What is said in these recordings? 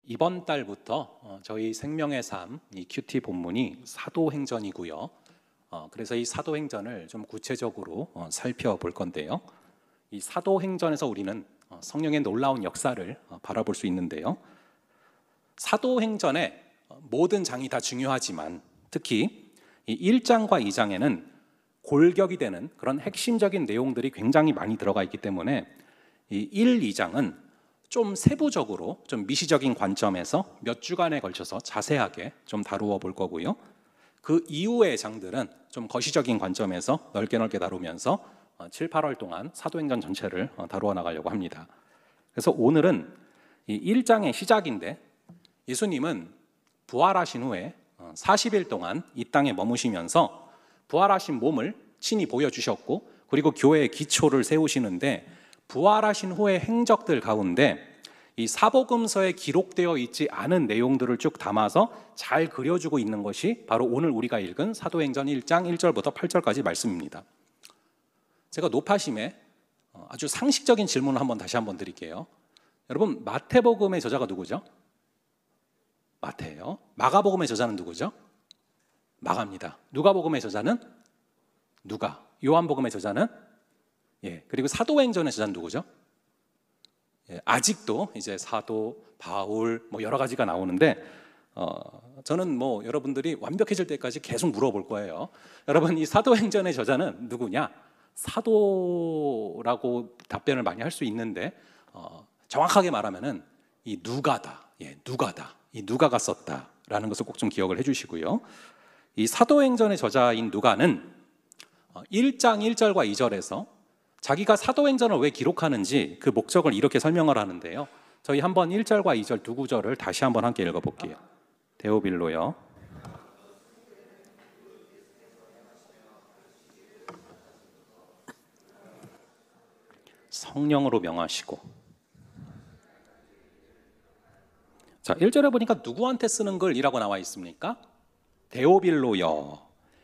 이번 달부터 저희 생명의 삶, 이 큐티 본문이 사도행전이고요. 그래서 이 사도행전을 좀 구체적으로 살펴볼 건데요. 이 사도행전에서 우리는 성령의 놀라운 역사를 바라볼 수 있는데요. 사도행전의 모든 장이 다 중요하지만 특히 이 1장과 2장에는 골격이 되는 그런 핵심적인 내용들이 굉장히 많이 들어가 있기 때문에 이 1, 2장은 좀 세부적으로 좀 미시적인 관점에서 몇 주간에 걸쳐서 자세하게 좀 다루어 볼 거고요. 그 이후의 장들은 좀 거시적인 관점에서 넓게 다루면서 7, 8월 동안 사도행전 전체를 다루어 나가려고 합니다. 그래서 오늘은 이 1장의 시작인데 예수님은 부활하신 후에 40일 동안 이 땅에 머무시면서 부활하신 몸을 친히 보여주셨고 그리고 교회의 기초를 세우시는데 부활하신 후의 행적들 가운데 이 사복음서에 기록되어 있지 않은 내용들을 쭉 담아서 잘 그려주고 있는 것이 바로 오늘 우리가 읽은 사도행전 1장 1절부터 8절까지 말씀입니다. 제가 노파심에 아주 상식적인 질문을 다시 한번 드릴게요. 여러분, 마태복음의 저자가 누구죠? 마태예요. 마가복음의 저자는 누구죠? 마가입니다. 누가복음의 저자는 누가. 요한복음의 저자는 그리고 사도행전의 저자는 누구죠? 아직도 이제 사도, 바울 여러 가지가 나오는데 저는 여러분들이 완벽해질 때까지 계속 물어볼 거예요. 여러분, 이 사도행전의 저자는 누구냐? 사도라고 답변을 많이 할 수 있는데 정확하게 말하면은 이 누가다. 누가다. 이 누가가 썼다라는 것을 꼭 좀 기억을 해주시고요. 이 사도행전의 저자인 누가는 1장 1절과 2절에서 자기가 사도행전을 왜 기록하는지 그 목적을 이렇게 설명을 하는데요. 저희 한번 1절과 2절 두 구절을 다시 한번 함께 읽어볼게요. 데오빌로요. 성령으로 명하시고. 자, 1절에 보니까 누구한테 쓰는 글이라고 나와 있습니까? 데오빌로요.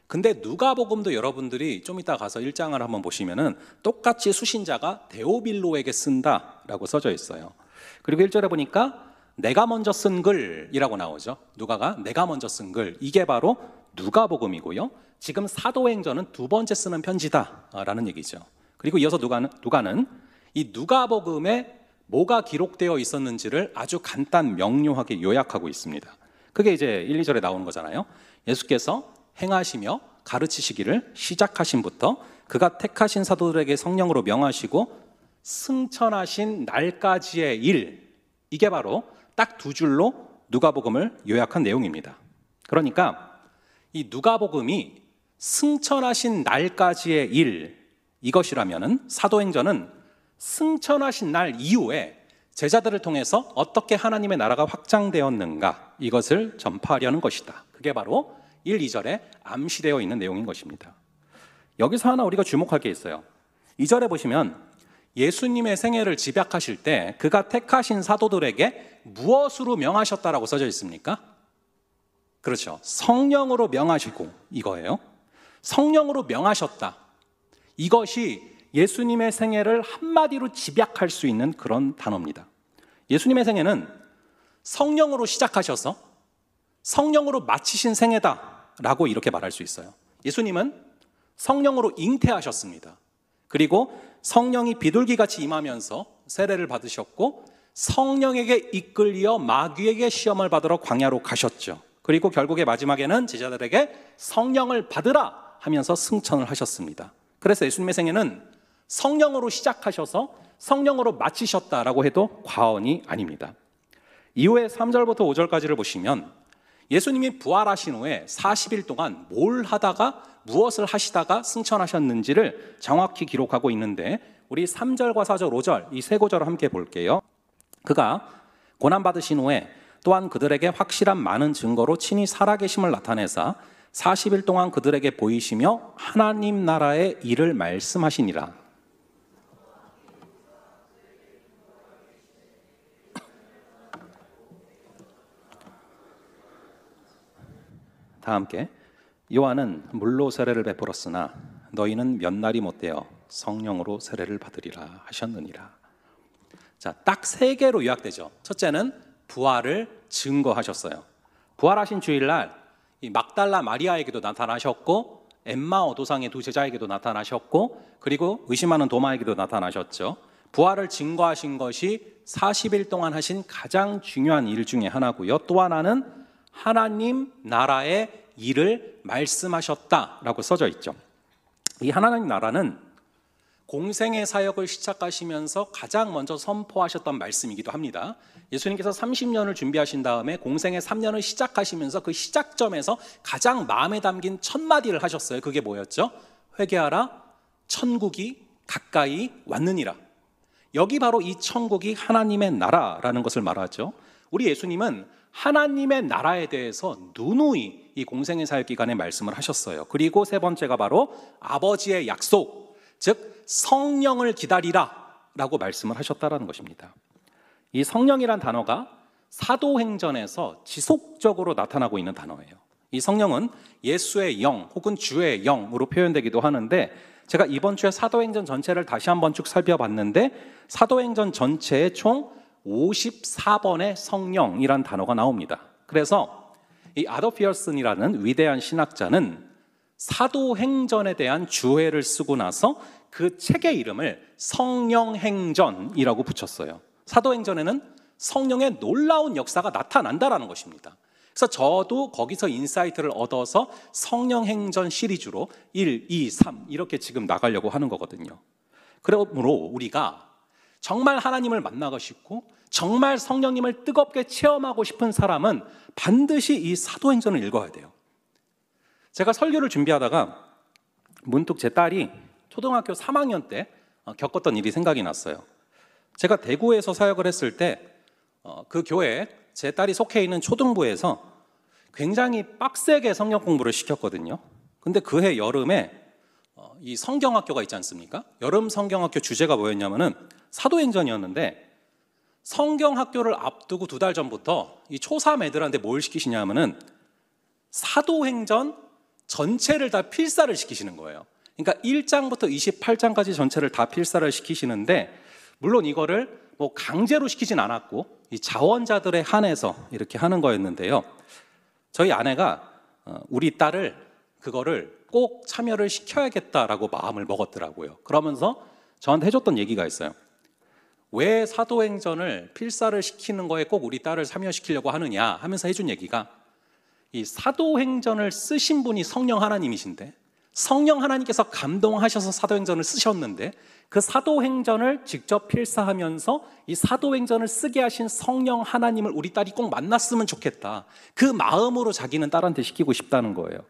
근데 누가복음도 여러분들이 좀 이따 가서 1장을 한번 보시면은 똑같이 수신자가 데오빌로에게 쓴다라고 써져 있어요. 그리고 1절에 보니까 내가 먼저 쓴 글이라고 나오죠. 누가가 내가 먼저 쓴 글. 이게 바로 누가복음이고요. 지금 사도행전은 두 번째 쓰는 편지다라는 얘기죠. 그리고 이어서 누가는 이 누가복음에 뭐가 기록되어 있었는지를 아주 간단 명료하게 요약하고 있습니다. 그게 이제 1, 2절에 나오는 거잖아요. 예수께서 행하시며 가르치시기를 시작하신부터 그가 택하신 사도들에게 성령으로 명하시고 승천하신 날까지의 일, 이게 바로 딱 두 줄로 누가복음을 요약한 내용입니다. 그러니까 이 누가복음이 승천하신 날까지의 일, 이것이라면은 사도행전은 승천하신 날 이후에 제자들을 통해서 어떻게 하나님의 나라가 확장되었는가, 이것을 전파하려는 것이다. 그게 바로 1, 2절에 암시되어 있는 내용인 것입니다. 여기서 하나 우리가 주목할 게 있어요. 2절에 보시면 예수님의 생애를 집약하실 때 그가 택하신 사도들에게 무엇으로 명하셨다라고 써져 있습니까? 그렇죠. 성령으로 명하시고, 이거예요. 성령으로 명하셨다. 이것이 예수님의 생애를 한마디로 집약할 수 있는 그런 단어입니다. 예수님의 생애는 성령으로 시작하셔서 성령으로 마치신 생애다라고 이렇게 말할 수 있어요. 예수님은 성령으로 잉태하셨습니다. 그리고 성령이 비둘기같이 임하면서 세례를 받으셨고 성령에게 이끌려 마귀에게 시험을 받으러 광야로 가셨죠. 그리고 결국에 마지막에는 제자들에게 성령을 받으라 하면서 승천을 하셨습니다. 그래서 예수님의 생애는 성령으로 시작하셔서 성령으로 마치셨다라고 해도 과언이 아닙니다. 이후에 3절부터 5절까지를 보시면 예수님이 부활하신 후에 40일 동안 뭘 하다가 무엇을 하시다가 승천하셨는지를 정확히 기록하고 있는데 우리 3절과 4절, 5절 이 세 구절을 함께 볼게요. 그가 고난받으신 후에 또한 그들에게 확실한 많은 증거로 친히 살아계심을 나타내사 40일 동안 그들에게 보이시며 하나님 나라의 일을 말씀하시니라. 다 함께. 요한은 물로 세례를 베풀었으나 너희는 몇 날이 못되어 성령으로 세례를 받으리라 하셨느니라. 자, 딱 세 개로 요약되죠. 첫째는 부활을 증거하셨어요. 부활하신 주일날 이 막달라 마리아에게도 나타나셨고 엠마 어도상의 두 제자에게도 나타나셨고 그리고 의심하는 도마에게도 나타나셨죠. 부활을 증거하신 것이 40일 동안 하신 가장 중요한 일 중에 하나고요. 또 하나는 하나님 나라의 일을 말씀하셨다라고 써져 있죠. 이 하나님 나라는 공생의 사역을 시작하시면서 가장 먼저 선포하셨던 말씀이기도 합니다. 예수님께서 30년을 준비하신 다음에 공생의 3년을 시작하시면서 그 시작점에서 가장 마음에 담긴 첫 마디를 하셨어요. 그게 뭐였죠? 회개하라, 천국이 가까이 왔느니라. 여기 바로 이 천국이 하나님의 나라라는 것을 말하죠. 우리 예수님은 하나님의 나라에 대해서 누누이 이 공생의 사역 기간에 말씀을 하셨어요. 그리고 세 번째가 바로 아버지의 약속, 즉 성령을 기다리라 라고 말씀을 하셨다는 것입니다. 이 성령이란 단어가 사도행전에서 지속적으로 나타나고 있는 단어예요. 이 성령은 예수의 영 혹은 주의 영으로 표현되기도 하는데, 제가 이번 주에 사도행전 전체를 다시 한번 쭉 살펴봤는데 사도행전 전체에 총 54번의 성령이란 단어가 나옵니다. 그래서 이 아돌프 피어슨이라는 위대한 신학자는 사도행전에 대한 주해를 쓰고 나서 그 책의 이름을 성령행전이라고 붙였어요. 사도행전에는 성령의 놀라운 역사가 나타난다라는 것입니다. 그래서 저도 거기서 인사이트를 얻어서 성령행전 시리즈로 1, 2, 3 이렇게 지금 나가려고 하는 거거든요. 그러므로 우리가 정말 하나님을 만나고 싶고 정말 성령님을 뜨겁게 체험하고 싶은 사람은 반드시 이 사도행전을 읽어야 돼요. 제가 설교를 준비하다가 문득 제 딸이 초등학교 3학년 때 겪었던 일이 생각이 났어요. 제가 대구에서 사역을 했을 때 그 교회에 제 딸이 속해 있는 초등부에서 굉장히 빡세게 성경 공부를 시켰거든요. 근데 그해 여름에 이 성경학교가 있지 않습니까? 여름 성경학교 주제가 뭐였냐면은 사도행전이었는데, 성경학교를 앞두고 2달 전부터 이 초3 애들한테 뭘 시키시냐면은 사도행전 전체를 다 필사를 시키시는 거예요. 그러니까 1장부터 28장까지 전체를 다 필사를 시키시는데, 물론 이거를 뭐 강제로 시키진 않았고 이 자원자들에 한해서 이렇게 하는 거였는데요. 저희 아내가 우리 딸을 그거를 꼭 참여를 시켜야겠다라고 마음을 먹었더라고요. 그러면서 저한테 해줬던 얘기가 있어요. 왜 사도행전을 필사를 시키는 거에 꼭 우리 딸을 참여시키려고 하느냐 하면서 해준 얘기가, 이 사도행전을 쓰신 분이 성령 하나님이신데, 성령 하나님께서 감동하셔서 사도행전을 쓰셨는데, 그 사도행전을 직접 필사하면서 이 사도행전을 쓰게 하신 성령 하나님을 우리 딸이 꼭 만났으면 좋겠다, 그 마음으로 자기는 딸한테 시키고 싶다는 거예요.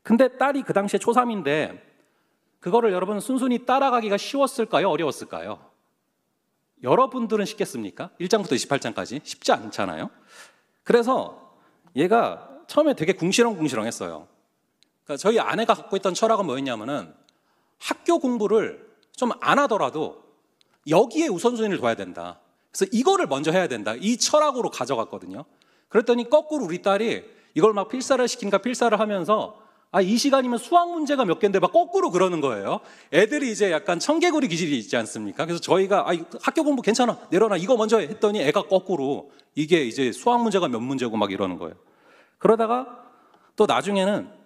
근데 딸이 그 당시에 초3인데 그거를 여러분 순순히 따라가기가 쉬웠을까요? 어려웠을까요? 여러분들은 쉽겠습니까? 1장부터 28장까지 쉽지 않잖아요. 그래서 얘가 처음에 되게 궁시렁궁시렁했어요. 그러니까 저희 아내가 갖고 있던 철학은 뭐였냐면은 학교 공부를 좀 안 하더라도 여기에 우선순위를 둬야 된다. 그래서 이거를 먼저 해야 된다. 이 철학으로 가져갔거든요. 그랬더니 거꾸로 우리 딸이 이걸 막 필사를 시킨가 필사를 하면서 이 시간이면 수학 문제가 몇 개인데 막 거꾸로 그러는 거예요. 애들이 이제 약간 청개구리 기질이 있지 않습니까? 그래서 저희가 학교 공부 괜찮아, 내려놔, 이거 먼저 해 했더니 애가 거꾸로 이게 이제 수학 문제가 몇 문제고 막 이러는 거예요. 그러다가 또 나중에는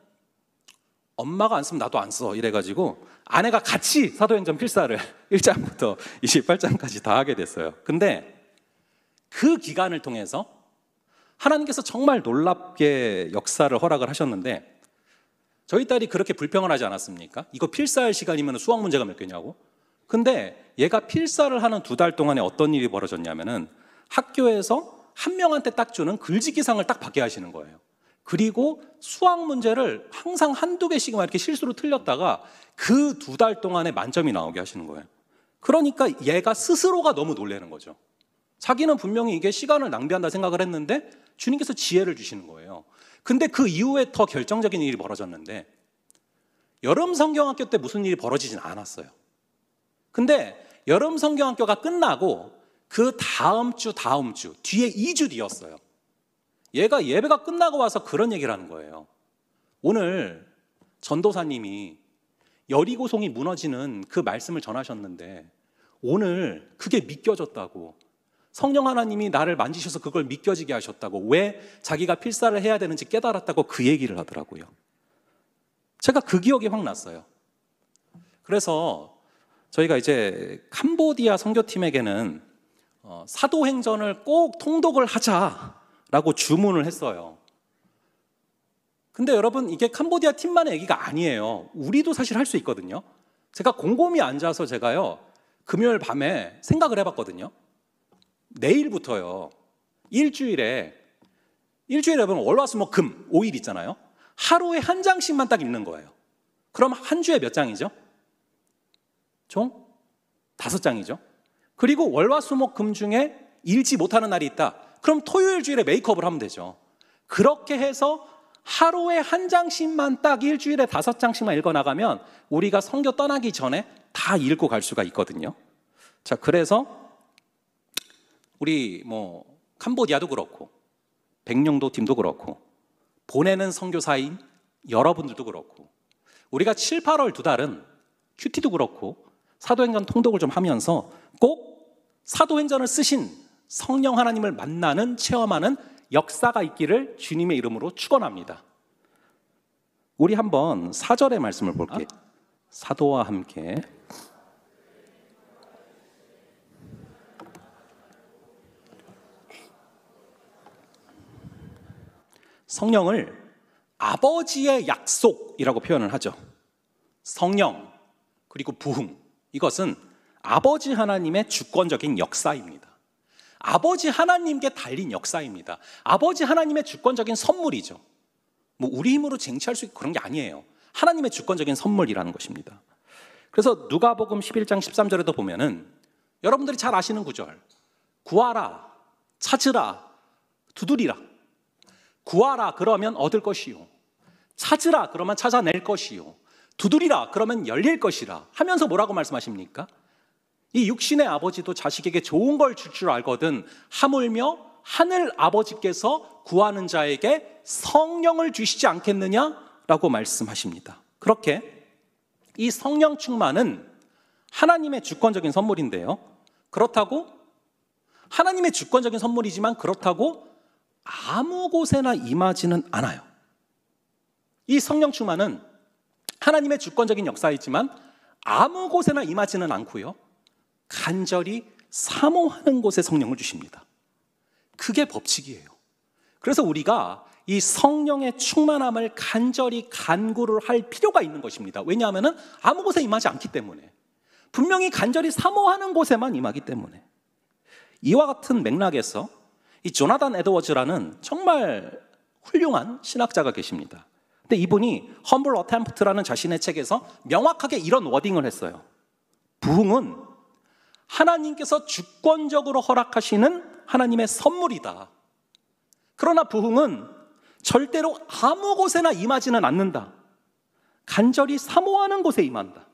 엄마가 안 쓰면 나도 안 써 이래가지고 아내가 같이 사도행전 필사를 1장부터 28장까지 다 하게 됐어요. 근데 그 기간을 통해서 하나님께서 정말 놀랍게 역사를 허락을 하셨는데, 저희 딸이 그렇게 불평을 하지 않았습니까? 이거 필사할 시간이면 수학 문제가 몇 개냐고. 근데 얘가 필사를 하는 2달 동안에 어떤 일이 벌어졌냐면은 학교에서 한 명한테 딱 주는 글짓기상을 딱 받게 하시는 거예요. 그리고 수학 문제를 항상 한두 개씩만 이렇게 실수로 틀렸다가 그 2달 동안에 만점이 나오게 하시는 거예요. 그러니까 얘가 스스로가 너무 놀라는 거죠. 자기는 분명히 이게 시간을 낭비한다 생각을 했는데 주님께서 지혜를 주시는 거예요. 근데 그 이후에 더 결정적인 일이 벌어졌는데, 여름 성경학교 때 무슨 일이 벌어지진 않았어요. 근데 여름 성경학교가 끝나고 그 다음 주 뒤에 2주 뒤였어요. 얘가 예배가 끝나고 와서 그런 얘기를 하는 거예요. 오늘 전도사님이 여리고성이 무너지는 그 말씀을 전하셨는데 오늘 그게 믿겨졌다고. 성령 하나님이 나를 만지셔서 그걸 믿겨지게 하셨다고, 왜 자기가 필사를 해야 되는지 깨달았다고 그 얘기를 하더라고요. 제가 그 기억이 확 났어요. 그래서 저희가 이제 캄보디아 선교팀에게는 사도행전을 꼭 통독을 하자라고 주문을 했어요. 근데 여러분, 이게 캄보디아 팀만의 얘기가 아니에요. 우리도 사실 할 수 있거든요. 제가 곰곰이 앉아서 제가요, 금요일 밤에 생각을 해봤거든요. 내일부터요, 일주일에 여러분 월화수목금 5일 있잖아요. 하루에 한 장씩만 딱 읽는 거예요. 그럼 한 주에 몇 장이죠? 총 5장이죠. 그리고 월화수목금 중에 읽지 못하는 날이 있다. 그럼 토요일 주일에 메이크업을 하면 되죠. 그렇게 해서 하루에 한 장씩만 딱 일주일에 5장씩만 읽어나가면 우리가 선교 떠나기 전에 다 읽고 갈 수가 있거든요. 자, 그래서 우리 캄보디아도 그렇고 백령도 팀도 그렇고 보내는 선교사인 여러분들도 그렇고 우리가 7, 8월 2달은 큐티도 그렇고 사도행전 통독을 좀 하면서 꼭 사도행전을 쓰신 성령 하나님을 만나는, 체험하는 역사가 있기를 주님의 이름으로 축원합니다. 우리 한번 4절의 말씀을 볼게요. 사도와 함께. 성령을 아버지의 약속이라고 표현을 하죠. 성령 그리고 부흥, 이것은 아버지 하나님의 주권적인 역사입니다. 아버지 하나님께 달린 역사입니다. 아버지 하나님의 주권적인 선물이죠. 우리 힘으로 쟁취할 수 있고 그런 게 아니에요. 하나님의 주권적인 선물이라는 것입니다. 그래서 누가복음 11장 13절에도 보면은 여러분들이 잘 아시는 구절, 구하라, 찾으라, 두드리라. 구하라 그러면 얻을 것이요, 찾으라 그러면 찾아낼 것이요, 두드리라 그러면 열릴 것이라 하면서 뭐라고 말씀하십니까? 이 육신의 아버지도 자식에게 좋은 걸 줄 줄 알거든 하물며 하늘 아버지께서 구하는 자에게 성령을 주시지 않겠느냐라고 말씀하십니다. 그렇게 이 성령 충만은 하나님의 주권적인 선물인데요, 그렇다고 하나님의 주권적인 선물이지만 그렇다고 아무 곳에나 임하지는 않아요. 이 성령 충만은 하나님의 주권적인 역사이지만 아무 곳에나 임하지는 않고요, 간절히 사모하는 곳에 성령을 주십니다. 그게 법칙이에요. 그래서 우리가 이 성령의 충만함을 간절히 간구를 할 필요가 있는 것입니다. 왜냐하면 아무 곳에 임하지 않기 때문에, 분명히 간절히 사모하는 곳에만 임하기 때문에. 이와 같은 맥락에서 이 조나단 에드워즈라는 정말 훌륭한 신학자가 계십니다. 근데 이분이 Humble Attempt라는 자신의 책에서 명확하게 이런 워딩을 했어요. 부흥은 하나님께서 주권적으로 허락하시는 하나님의 선물이다. 그러나 부흥은 절대로 아무 곳에나 임하지는 않는다. 간절히 사모하는 곳에 임한다.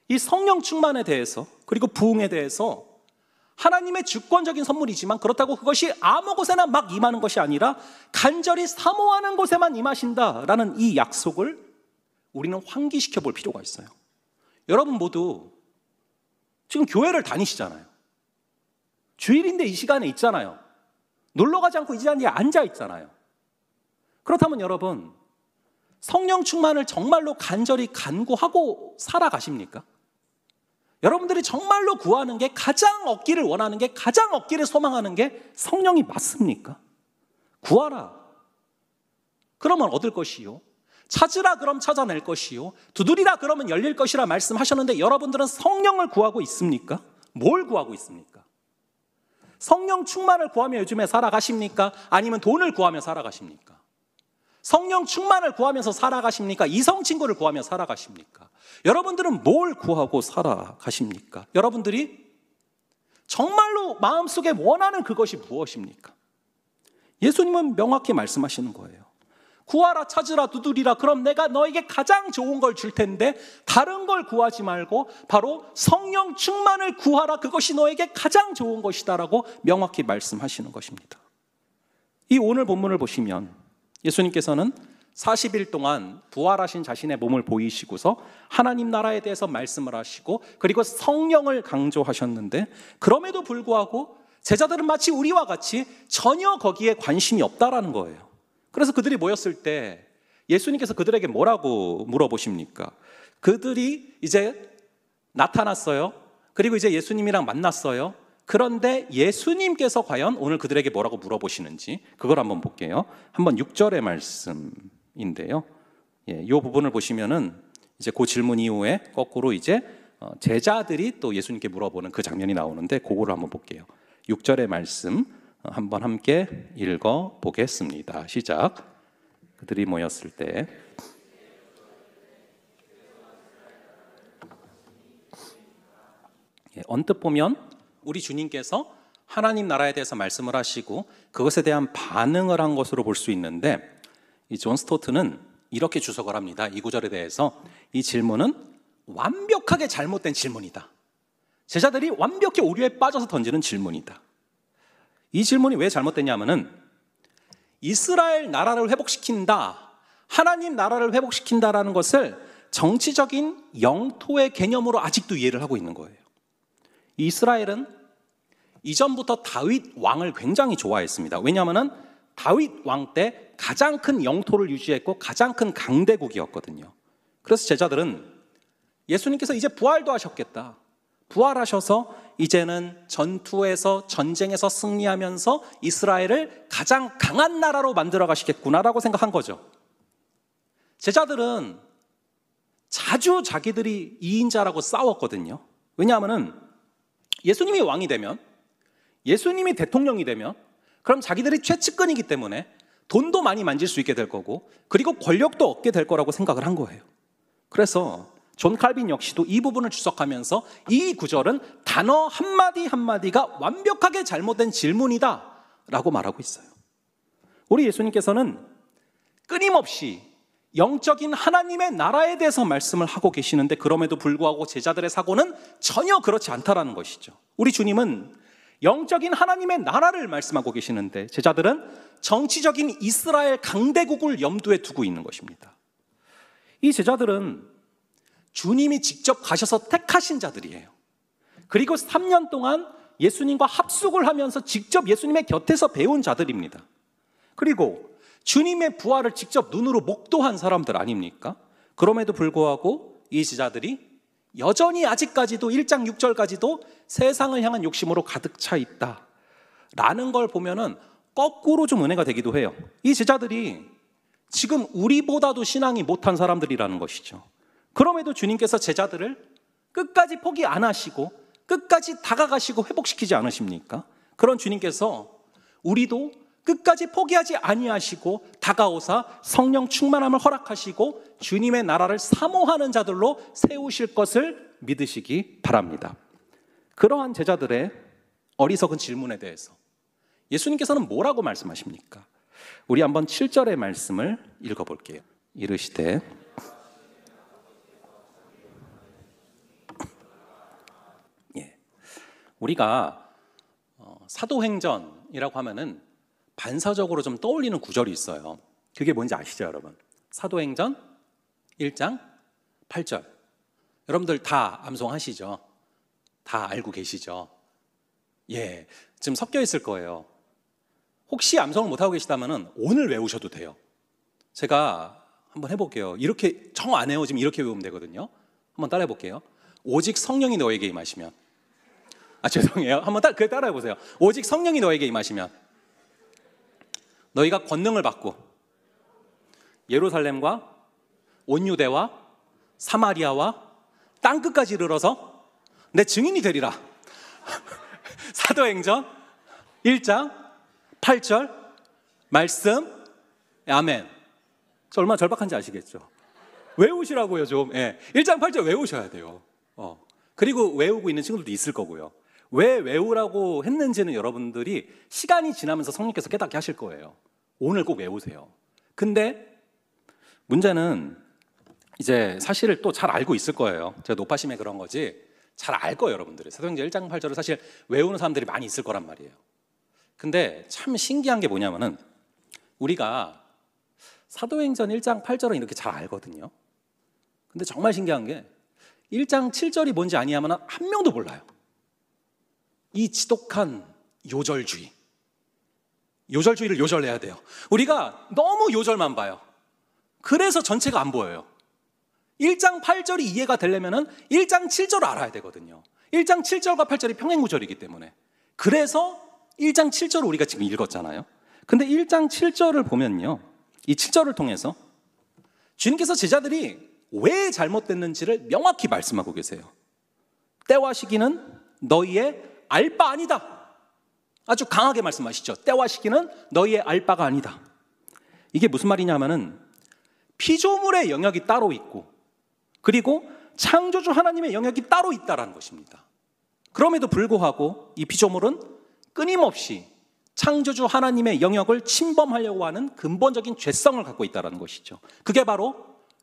이 성령 충만에 대해서, 그리고 부흥에 대해서 하나님의 주권적인 선물이지만 그렇다고 그것이 아무 곳에나 막 임하는 것이 아니라 간절히 사모하는 곳에만 임하신다라는 이 약속을 우리는 환기시켜 볼 필요가 있어요. 여러분 모두 지금 교회를 다니시잖아요. 주일인데 이 시간에 있잖아요. 놀러 가지 않고 이 자리에 앉아 있잖아요. 그렇다면 여러분, 성령 충만을 정말로 간절히 간구하고 살아가십니까? 여러분들이 정말로 구하는 게, 가장 얻기를 원하는 게, 가장 얻기를 소망하는 게 성령이 맞습니까? 구하라 그러면 얻을 것이요, 찾으라 그럼 찾아낼 것이요, 두드리라 그러면 열릴 것이라 말씀하셨는데 여러분들은 성령을 구하고 있습니까? 뭘 구하고 있습니까? 성령 충만을 구하며 요즘에 살아가십니까? 아니면 돈을 구하며 살아가십니까? 성령 충만을 구하면서 살아가십니까? 이성 친구를 구하며 살아가십니까? 여러분들은 뭘 구하고 살아가십니까? 여러분들이 정말로 마음속에 원하는 그것이 무엇입니까? 예수님은 명확히 말씀하시는 거예요. 구하라, 찾으라, 두드리라. 그럼 내가 너에게 가장 좋은 걸 줄 텐데 다른 걸 구하지 말고 바로 성령 충만을 구하라. 그것이 너에게 가장 좋은 것이다라고 명확히 말씀하시는 것입니다. 이 오늘 본문을 보시면 예수님께서는 40일 동안 부활하신 자신의 몸을 보이시고서 하나님 나라에 대해서 말씀을 하시고 그리고 성령을 강조하셨는데, 그럼에도 불구하고 제자들은 마치 우리와 같이 전혀 거기에 관심이 없다라는 거예요. 그래서 그들이 모였을 때 예수님께서 그들에게 뭐라고 물어보십니까? 그들이 이제 나타났어요. 그리고 이제 예수님이랑 만났어요. 그런데 예수님께서 과연 오늘 그들에게 뭐라고 물어보시는지 그걸 한번 볼게요. 한번 6절의 말씀인데요. 이 부분을 보시면은 이제 그 질문 이후에 거꾸로 이제 제자들이 또 예수님께 물어보는 그 장면이 나오는데 그거를 한번 볼게요. 6절의 말씀 한번 함께 읽어 보겠습니다. 시작. 그들이 모였을 때 언뜻 보면 우리 주님께서 하나님 나라에 대해서 말씀을 하시고 그것에 대한 반응을 한 것으로 볼 수 있는데, 이 존 스토트는 이렇게 주석을 합니다. 이 구절에 대해서 이 질문은 완벽하게 잘못된 질문이다. 제자들이 완벽히 오류에 빠져서 던지는 질문이다. 이 질문이 왜 잘못됐냐면은 이스라엘 나라를 회복시킨다, 하나님 나라를 회복시킨다라는 것을 정치적인 영토의 개념으로 아직도 이해를 하고 있는 거예요. 이스라엘은 이전부터 다윗 왕을 굉장히 좋아했습니다. 왜냐하면 다윗 왕 때 가장 큰 영토를 유지했고 가장 큰 강대국이었거든요. 그래서 제자들은 예수님께서 이제 부활도 하셨겠다, 부활하셔서 이제는 전투에서 전쟁에서 승리하면서 이스라엘을 가장 강한 나라로 만들어 가시겠구나라고 생각한 거죠. 제자들은 자주 자기들이 이인자라고 싸웠거든요. 왜냐하면 예수님이 왕이 되면, 예수님이 대통령이 되면 그럼 자기들이 최측근이기 때문에 돈도 많이 만질 수 있게 될 거고 그리고 권력도 얻게 될 거라고 생각을 한 거예요. 그래서 존 칼빈 역시도 이 부분을 주석하면서 이 구절은 단어 한마디 한마디가 완벽하게 잘못된 질문이다 라고 말하고 있어요. 우리 예수님께서는 끊임없이 영적인 하나님의 나라에 대해서 말씀을 하고 계시는데 그럼에도 불구하고 제자들의 사고는 전혀 그렇지 않다라는 것이죠. 우리 주님은 영적인 하나님의 나라를 말씀하고 계시는데 제자들은 정치적인 이스라엘 강대국을 염두에 두고 있는 것입니다. 이 제자들은 주님이 직접 가셔서 택하신 자들이에요. 그리고 3년 동안 예수님과 합숙을 하면서 직접 예수님의 곁에서 배운 자들입니다. 그리고 주님의 부활을 직접 눈으로 목도한 사람들 아닙니까? 그럼에도 불구하고 이 제자들이 여전히 아직까지도 1장 6절까지도 세상을 향한 욕심으로 가득 차 있다라는 걸 보면은 거꾸로 좀 은혜가 되기도 해요. 이 제자들이 지금 우리보다도 신앙이 못한 사람들이라는 것이죠. 그럼에도 주님께서 제자들을 끝까지 포기 안 하시고 끝까지 다가가시고 회복시키지 않으십니까? 그런 주님께서 우리도 끝까지 포기하지 아니하시고 다가오사 성령 충만함을 허락하시고 주님의 나라를 사모하는 자들로 세우실 것을 믿으시기 바랍니다. 그러한 제자들의 어리석은 질문에 대해서 예수님께서는 뭐라고 말씀하십니까? 우리 한번 7절의 말씀을 읽어볼게요. 이르시되 우리가 사도행전이라고 하면은 반사적으로 좀 떠올리는 구절이 있어요. 그게 뭔지 아시죠, 여러분? 사도행전 1장 8절. 여러분들 다 암송하시죠? 다 알고 계시죠? 예, 지금 섞여 있을 거예요. 혹시 암송을 못하고 계시다면 오늘 외우셔도 돼요. 제가 한번 해볼게요. 이렇게 정 안 외워지면 이렇게 외우면 되거든요. 한번 따라해 볼게요. 오직 성령이 너에게 임하시면, 죄송해요. 한번 그래 따라해 보세요. 오직 성령이 너에게 임하시면 너희가 권능을 받고 예루살렘과 온 유대와 사마리아와 땅끝까지 이르러서 내 증인이 되리라. 사도행전 1장 8절 말씀. 아멘. 저 얼마나 절박한지 아시겠죠? 외우시라고요 좀. 1장 8절 외우셔야 돼요. 그리고 외우고 있는 친구들도 있을 거고요. 왜 외우라고 했는지는 여러분들이 시간이 지나면서 성령께서 깨닫게 하실 거예요. 오늘 꼭 외우세요. 근데 문제는 이제 사실을 또 잘 알고 있을 거예요. 제가 높아심에 그런 거지 잘 알 거예요, 여러분들이. 사도행전 1장 8절을 사실 외우는 사람들이 많이 있을 거란 말이에요. 근데 참 신기한 게 뭐냐면은 우리가 사도행전 1장 8절은 이렇게 잘 알거든요. 근데 정말 신기한 게 1장 7절이 뭔지 아니하면 한 명도 몰라요. 이 지독한 요절주의. 요절주의를 요절해야 돼요. 우리가 너무 요절만 봐요. 그래서 전체가 안 보여요. 1장 8절이 이해가 되려면 1장 7절을 알아야 되거든요. 1장 7절과 8절이 평행구절이기 때문에. 그래서 1장 7절을 우리가 지금 읽었잖아요. 근데 1장 7절을 보면요, 이 7절을 통해서 주님께서 제자들이 왜 잘못됐는지를 명확히 말씀하고 계세요. 때와 시기는 너희의 알 바 아니다. 아주 강하게 말씀하시죠. 때와 시기는 너희의 알 바가 아니다. 이게 무슨 말이냐면은 피조물의 영역이 따로 있고, 그리고 창조주 하나님의 영역이 따로 있다라는 것입니다. 그럼에도 불구하고 이 피조물은 끊임없이 창조주 하나님의 영역을 침범하려고 하는 근본적인 죄성을 갖고 있다는 것이죠. 그게 바로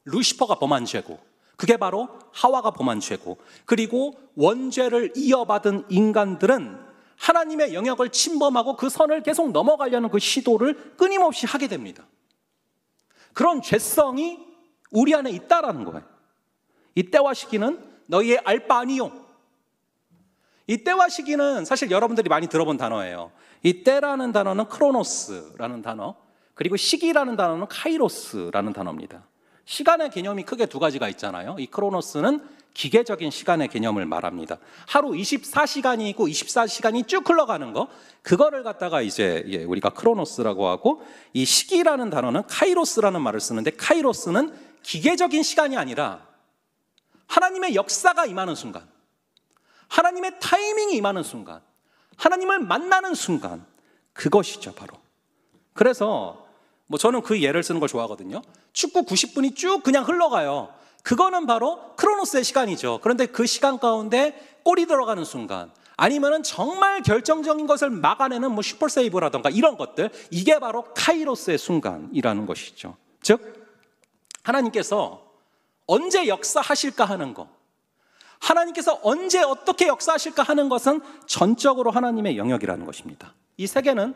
루시퍼가 범한 죄고, 그게 바로 하와가 범한 죄고, 그리고 원죄를 이어받은 인간들은 하나님의 영역을 침범하고 그 선을 계속 넘어가려는 그 시도를 끊임없이 하게 됩니다. 그런 죄성이 우리 안에 있다라는 거예요. 이 때와 시기는 너희의 알 바 아니요. 이 때와 시기는 사실 여러분들이 많이 들어본 단어예요. 이 때라는 단어는 크로노스라는 단어, 그리고 시기라는 단어는 카이로스라는 단어입니다. 시간의 개념이 크게 두 가지가 있잖아요. 이 크로노스는 기계적인 시간의 개념을 말합니다. 하루 24시간이 있고 24시간이 쭉 흘러가는 거, 그거를 갖다가 이제 우리가 크로노스라고 하고, 이 시기라는 단어는 카이로스라는 말을 쓰는데, 카이로스는 기계적인 시간이 아니라 하나님의 역사가 임하는 순간, 하나님의 타이밍이 임하는 순간, 하나님을 만나는 순간, 그것이죠 바로. 그래서 저는 그 예를 쓰는 걸 좋아하거든요. 축구 90분이 쭉 그냥 흘러가요. 그거는 바로 크로노스의 시간이죠. 그런데 그 시간 가운데 골이 들어가는 순간, 아니면은 정말 결정적인 것을 막아내는 슈퍼 세이브라던가 이런 것들, 이게 바로 카이로스의 순간이라는 것이죠. 즉 하나님께서 언제 역사하실까 하는 것, 하나님께서 언제 어떻게 역사하실까 하는 것은 전적으로 하나님의 영역이라는 것입니다. 이 세계는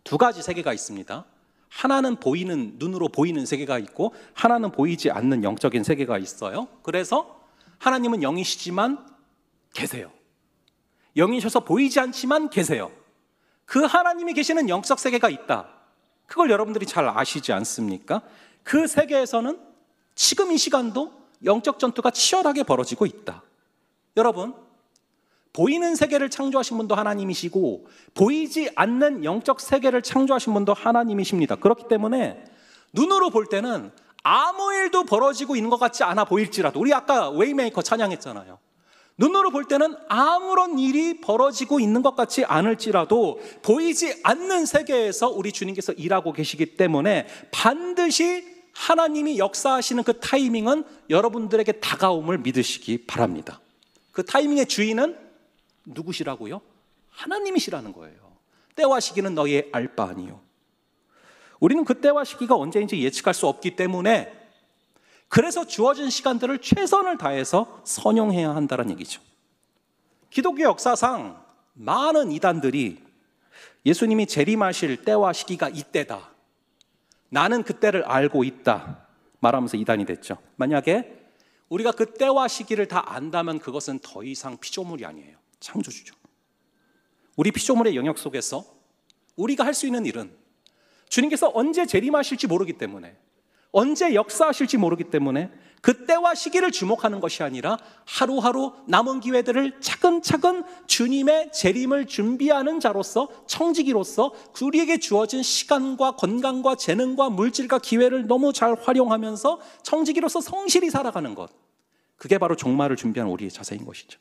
두 가지 세계가 있습니다. 하나는 보이는, 눈으로 보이는 세계가 있고, 하나는 보이지 않는 영적인 세계가 있어요. 그래서 하나님은 영이시지만 계세요. 영이셔서 보이지 않지만 계세요. 그 하나님이 계시는 영적 세계가 있다. 그걸 여러분들이 잘 아시지 않습니까? 그 세계에서는 지금 이 시간도 영적 전투가 치열하게 벌어지고 있다. 여러분, 보이는 세계를 창조하신 분도 하나님이시고 보이지 않는 영적 세계를 창조하신 분도 하나님이십니다. 그렇기 때문에 눈으로 볼 때는 아무 일도 벌어지고 있는 것 같지 않아 보일지라도, 우리 아까 웨이메이커 찬양했잖아요. 눈으로 볼 때는 아무런 일이 벌어지고 있는 것 같지 않을지라도 보이지 않는 세계에서 우리 주님께서 일하고 계시기 때문에 반드시 하나님이 역사하시는 그 타이밍은 여러분들에게 다가옴을 믿으시기 바랍니다. 그 타이밍의 주인은 누구시라고요? 하나님이시라는 거예요. 때와 시기는 너희의 알 바 아니요. 우리는 그 때와 시기가 언제인지 예측할 수 없기 때문에, 그래서 주어진 시간들을 최선을 다해서 선용해야 한다는 얘기죠. 기독교 역사상 많은 이단들이 예수님이 재림하실 때와 시기가 이때다, 나는 그 때를 알고 있다 말하면서 이단이 됐죠. 만약에 우리가 그 때와 시기를 다 안다면 그것은 더 이상 피조물이 아니에요. 창조주죠. 우리 피조물의 영역 속에서 우리가 할 수 있는 일은 주님께서 언제 재림하실지 모르기 때문에, 언제 역사하실지 모르기 때문에 그 때와 시기를 주목하는 것이 아니라 하루하루 남은 기회들을 차근차근 주님의 재림을 준비하는 자로서, 청지기로서 우리에게 주어진 시간과 건강과 재능과 물질과 기회를 너무 잘 활용하면서 청지기로서 성실히 살아가는 것, 그게 바로 종말을 준비하는 우리의 자세인 것이죠.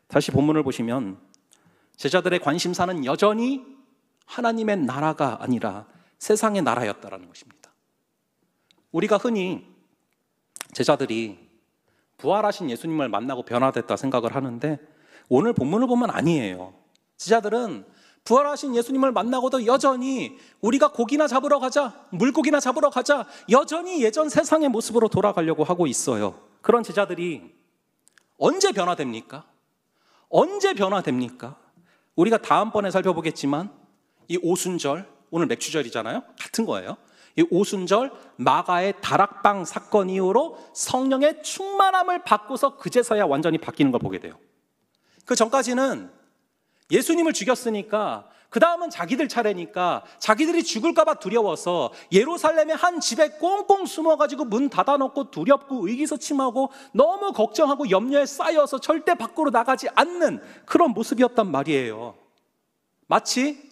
다시 본문을 보시면 제자들의 관심사는 여전히 하나님의 나라가 아니라 세상의 나라였다라는 것입니다. 우리가 흔히 제자들이 부활하신 예수님을 만나고 변화됐다 생각을 하는데, 오늘 본문을 보면 아니에요. 제자들은 부활하신 예수님을 만나고도 여전히 우리가 고기나 잡으러 가자, 물고기나 잡으러 가자, 여전히 예전 세상의 모습으로 돌아가려고 하고 있어요. 그런 제자들이 언제 변화됩니까? 언제 변화됩니까? 우리가 다음번에 살펴보겠지만 이 오순절, 오늘 맥주절이잖아요. 같은 거예요. 이 오순절 마가의 다락방 사건 이후로 성령의 충만함을 받고서 그제서야 완전히 바뀌는 걸 보게 돼요. 그 전까지는 예수님을 죽였으니까 그 다음은 자기들 차례니까 자기들이 죽을까 봐 두려워서 예루살렘의 한 집에 꽁꽁 숨어가지고 문 닫아놓고 두렵고 의기소침하고 너무 걱정하고 염려에 쌓여서 절대 밖으로 나가지 않는 그런 모습이었단 말이에요. 마치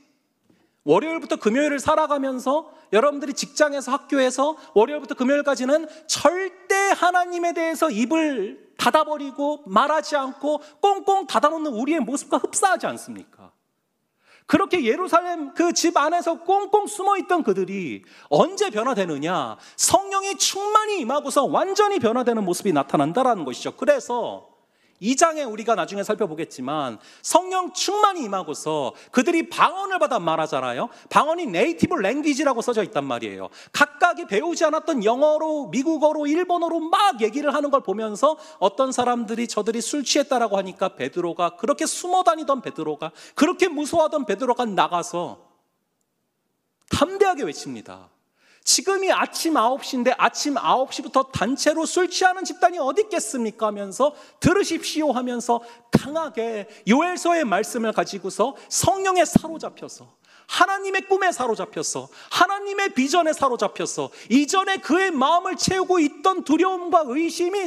월요일부터 금요일을 살아가면서 여러분들이 직장에서 학교에서 월요일부터 금요일까지는 절대 하나님에 대해서 입을 닫아버리고 말하지 않고 꽁꽁 닫아놓는 우리의 모습과 흡사하지 않습니까? 그렇게 예루살렘 그 집 안에서 꽁꽁 숨어있던 그들이 언제 변화되느냐? 성령의 충만이 임하고서 완전히 변화되는 모습이 나타난다라는 것이죠. 그래서 2장에 우리가 나중에 살펴보겠지만 성령 충만이 임하고서 그들이 방언을 받아 말하잖아요. 방언이 네이티브 랭귀지라고 써져 있단 말이에요. 각각이 배우지 않았던 영어로, 미국어로, 일본어로 막 얘기를 하는 걸 보면서 어떤 사람들이 저들이 술 취했다라고 하니까 베드로가, 그렇게 숨어 다니던 베드로가, 그렇게 무서워하던 베드로가 나가서 담대하게 외칩니다. 지금이 아침 9시인데 아침 9시부터 단체로 술 취하는 집단이 어디 있겠습니까? 하면서 들으십시오 하면서 강하게 요엘서의 말씀을 가지고서 성령에 사로잡혀서, 하나님의 꿈에 사로잡혀서, 하나님의 비전에 사로잡혀서 이전에 그의 마음을 채우고 있던 두려움과 의심이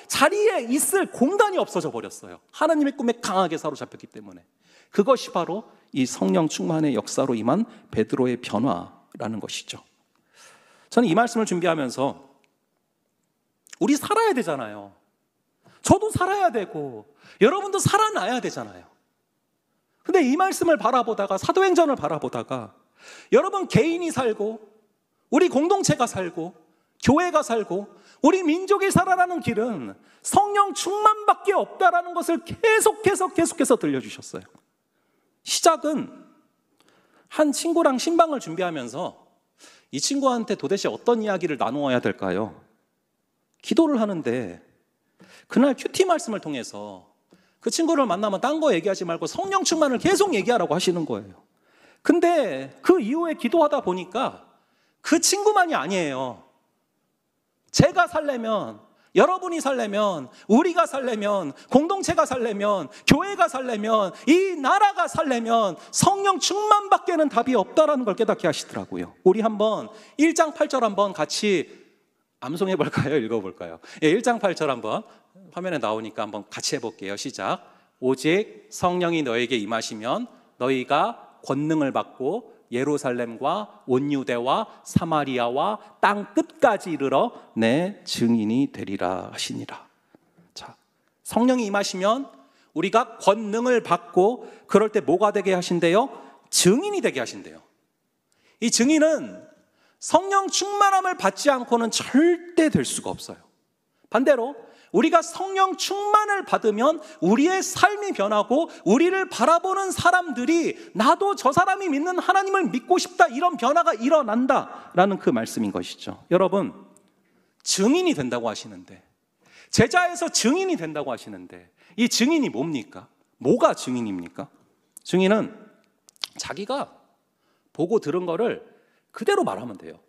자리에 있을 공간이 없어져 버렸어요. 하나님의 꿈에 강하게 사로잡혔기 때문에. 그것이 바로 이 성령 충만의 역사로 임한 베드로의 변화라는 것이죠. 저는 이 말씀을 준비하면서 우리 살아야 되잖아요. 저도 살아야 되고 여러분도 살아나야 되잖아요. 근데 이 말씀을 바라보다가, 사도행전을 바라보다가 여러분 개인이 살고 우리 공동체가 살고 교회가 살고 우리 민족이 살아가는 길은 성령 충만밖에 없다라는 것을 계속해서 들려주셨어요. 시작은 한 친구랑 신방을 준비하면서 이 친구한테 도대체 어떤 이야기를 나누어야 될까요? 기도를 하는데 그날 큐티 말씀을 통해서 그 친구를 만나면 딴 거 얘기하지 말고 성령 충만을 계속 얘기하라고 하시는 거예요. 근데 그 이후에 기도하다 보니까 그 친구만이 아니에요. 제가 살려면, 여러분이 살려면, 우리가 살려면, 공동체가 살려면, 교회가 살려면, 이 나라가 살려면 성령 충만밖에는 답이 없다라는 걸 깨닫게 하시더라고요. 우리 한번 1장 8절 한번 같이 암송해 볼까요? 읽어볼까요? 1장 8절 한번 화면에 나오니까 한번 같이 해볼게요. 시작. 오직 성령이 너에게 임하시면 너희가 권능을 받고 예루살렘과 온 유대와 사마리아와 땅 끝까지 이르러 내 증인이 되리라 하시니라. 자, 성령이 임하시면 우리가 권능을 받고 그럴 때 뭐가 되게 하신대요? 증인이 되게 하신대요. 이 증인은 성령 충만함을 받지 않고는 절대 될 수가 없어요. 반대로 우리가 성령 충만을 받으면 우리의 삶이 변하고 우리를 바라보는 사람들이 나도 저 사람이 믿는 하나님을 믿고 싶다, 이런 변화가 일어난다라는 그 말씀인 것이죠. 여러분, 증인이 된다고 하시는데, 제자에서 증인이 된다고 하시는데 이 증인이 뭡니까? 뭐가 증인입니까? 증인은 자기가 보고 들은 거를 그대로 말하면 돼요.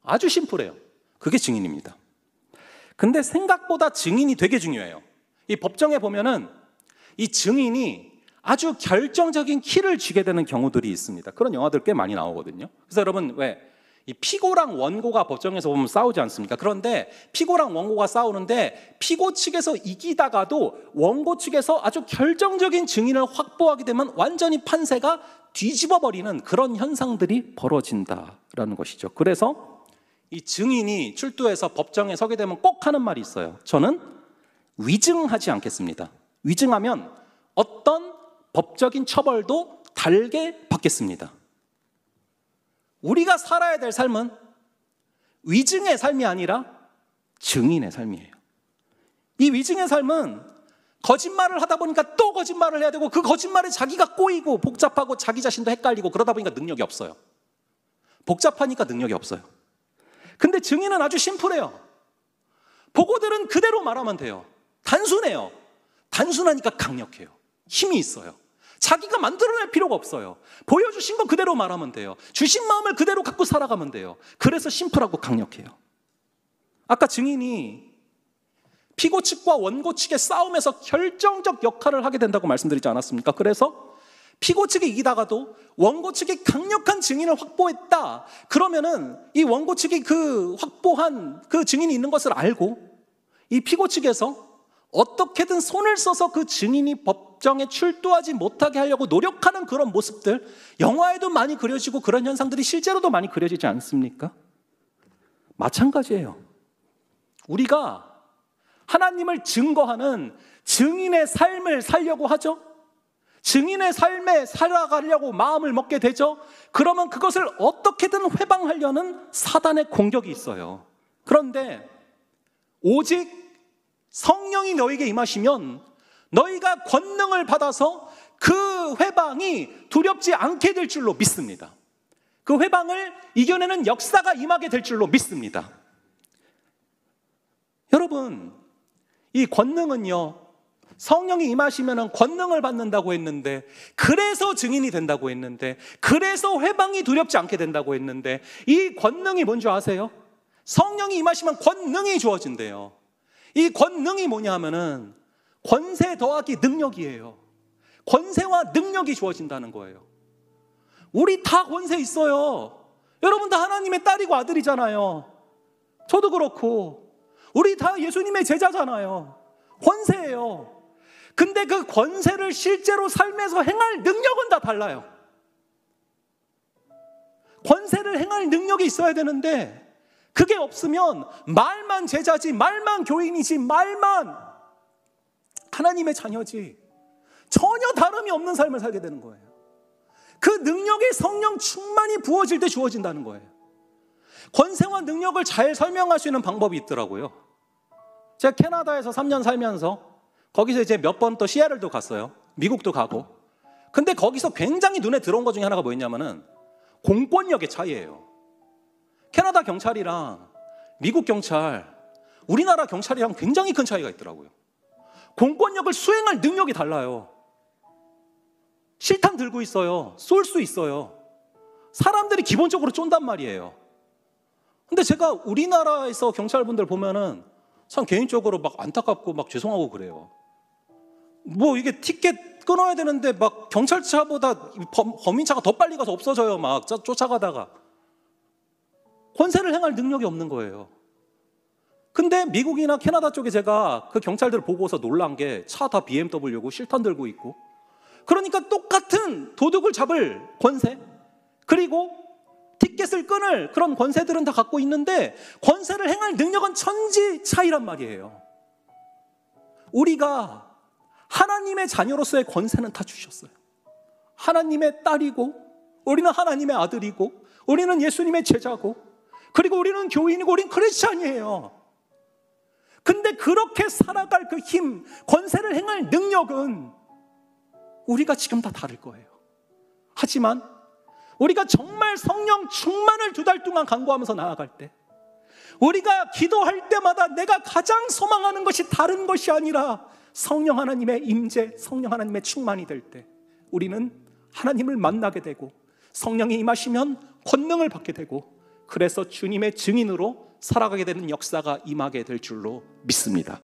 아주 심플해요. 그게 증인입니다. 근데 생각보다 증인이 되게 중요해요. 이 법정에 보면은 이 증인이 아주 결정적인 키를 쥐게 되는 경우들이 있습니다. 그런 영화들 꽤 많이 나오거든요. 그래서 여러분, 왜 이 피고랑 원고가 법정에서 보면 싸우지 않습니까? 그런데 피고랑 원고가 싸우는데 피고 측에서 이기다가도 원고 측에서 아주 결정적인 증인을 확보하게 되면 완전히 판세가 뒤집어버리는 그런 현상들이 벌어진다라는 것이죠. 그래서 이 증인이 출두해서 법정에 서게 되면 꼭 하는 말이 있어요. 저는 위증하지 않겠습니다. 위증하면 어떤 법적인 처벌도 달게 받겠습니다. 우리가 살아야 될 삶은 위증의 삶이 아니라 증인의 삶이에요. 이 위증의 삶은 거짓말을 하다 보니까 또 거짓말을 해야 되고 그 거짓말에 자기가 꼬이고 복잡하고 자기 자신도 헷갈리고 그러다 보니까 능력이 없어요. 복잡하니까 능력이 없어요. 근데 증인은 아주 심플해요. 보고 들은 그대로 말하면 돼요. 단순해요. 단순하니까 강력해요. 힘이 있어요. 자기가 만들어낼 필요가 없어요. 보여주신 거 그대로 말하면 돼요. 주신 마음을 그대로 갖고 살아가면 돼요. 그래서 심플하고 강력해요. 아까 증인이 피고 측과 원고 측의 싸움에서 결정적 역할을 하게 된다고 말씀드리지 않았습니까? 그래서 피고 측이 이기다가도 원고 측이 강력한 증인을 확보했다. 그러면은 이 원고 측이 그 확보한 그 증인이 있는 것을 알고 이 피고 측에서 어떻게든 손을 써서 그 증인이 법정에 출두하지 못하게 하려고 노력하는 그런 모습들, 영화에도 많이 그려지고 그런 현상들이 실제로도 많이 그려지지 않습니까? 마찬가지예요. 우리가 하나님을 증거하는 증인의 삶을 살려고 하죠. 증인의 삶에 살아가려고 마음을 먹게 되죠. 그러면 그것을 어떻게든 회방하려는 사단의 공격이 있어요. 그런데 오직 성령이 너에게 임하시면 너희가 권능을 받아서 그 회방이 두렵지 않게 될 줄로 믿습니다. 그 회방을 이겨내는 역사가 임하게 될 줄로 믿습니다. 여러분, 이 권능은요, 성령이 임하시면 권능을 받는다고 했는데, 그래서 증인이 된다고 했는데, 그래서 회방이 두렵지 않게 된다고 했는데, 이 권능이 뭔지 아세요? 성령이 임하시면 권능이 주어진대요. 이 권능이 뭐냐 하면은 권세 더하기 능력이에요. 권세와 능력이 주어진다는 거예요. 우리 다 권세 있어요. 여러분 다 하나님의 딸이고 아들이잖아요. 저도 그렇고 우리 다 예수님의 제자잖아요. 권세예요. 근데 그 권세를 실제로 삶에서 행할 능력은 다 달라요. 권세를 행할 능력이 있어야 되는데 그게 없으면 말만 제자지, 말만 교인이지, 말만 하나님의 자녀지, 전혀 다름이 없는 삶을 살게 되는 거예요. 그 능력이 성령 충만히 부어질 때 주어진다는 거예요. 권세와 능력을 잘 설명할 수 있는 방법이 있더라고요. 제가 캐나다에서 3년 살면서 거기서 이제 몇 번 또 시애틀도 갔어요. 미국도 가고. 근데 거기서 굉장히 눈에 들어온 것 중에 하나가 뭐였냐면은 공권력의 차이예요. 캐나다 경찰이랑 미국 경찰, 우리나라 경찰이랑 굉장히 큰 차이가 있더라고요. 공권력을 수행할 능력이 달라요. 실탄 들고 있어요. 쏠 수 있어요. 사람들이 기본적으로 쫀단 말이에요. 근데 제가 우리나라에서 경찰분들 보면은 참 개인적으로 막 안타깝고 막 죄송하고 그래요. 뭐 이게 티켓 끊어야 되는데 막 경찰차보다 범인차가 더 빨리 가서 없어져요. 막 쫓아가다가. 권세를 행할 능력이 없는 거예요. 근데 미국이나 캐나다 쪽에 제가 그 경찰들을 보고서 놀란 게 차 다 BMW고 실탄 들고 있고, 그러니까 똑같은 도둑을 잡을 권세, 그리고 티켓을 끊을 그런 권세들은 다 갖고 있는데 권세를 행할 능력은 천지 차이란 말이에요. 우리가 하나님의 자녀로서의 권세는 다 주셨어요. 하나님의 딸이고 우리는 하나님의 아들이고 우리는 예수님의 제자고 그리고 우리는 교인이고 우리는 크리스찬이에요. 근데 그렇게 살아갈 그 힘, 권세를 행할 능력은 우리가 지금 다 다를 거예요. 하지만 우리가 정말 성령 충만을 2달 동안 간구하면서 나아갈 때, 우리가 기도할 때마다 내가 가장 소망하는 것이 다른 것이 아니라 성령 하나님의 임재, 성령 하나님의 충만이 될 때 우리는 하나님을 만나게 되고 성령이 임하시면 권능을 받게 되고, 그래서 주님의 증인으로 살아가게 되는 역사가 임하게 될 줄로 믿습니다.